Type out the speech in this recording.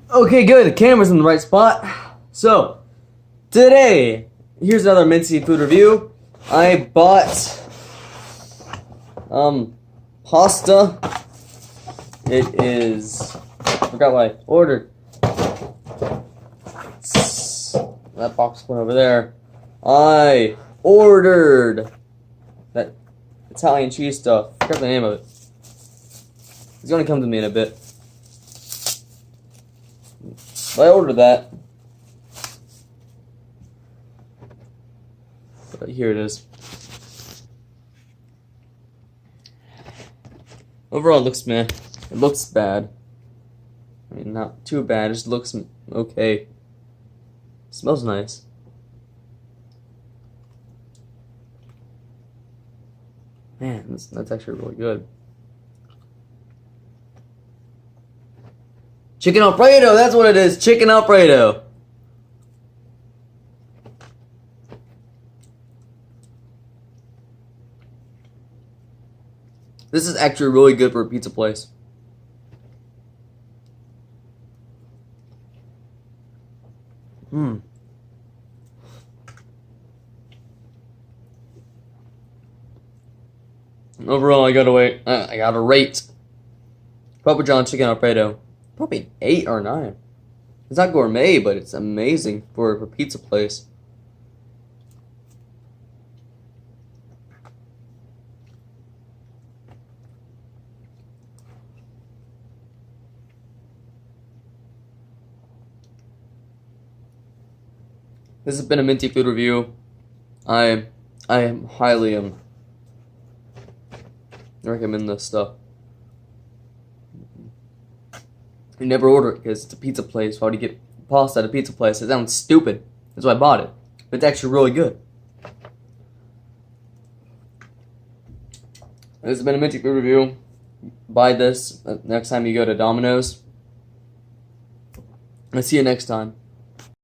Okay, good. The camera's in the right spot. So, today, here's another Mincy food review. I bought, pasta. It is, I forgot what I ordered. That box went over there. I ordered that Italian cheese stuff. I forgot the name of it. It's gonna come to me in a bit. But I ordered that. But here it is. Overall, it looks meh. It looks bad. I mean, not too bad. It just looks okay. It smells nice. Man, that's actually really good. Chicken alfredo, that's what it is. Chicken alfredo. This is actually really good for a pizza place. Overall, I gotta rate Papa John's chicken alfredo probably an 8 or 9. It's not gourmet, but it's amazing for a pizza place. This has been a Minty food review. I am highly recommend this stuff. You never order it because it's a pizza place. Why would you get pasta at a pizza place? It sounds stupid. That's why I bought it. But it's actually really good. This has been a Minty food review. Buy this next time you go to Domino's. I'll see you next time.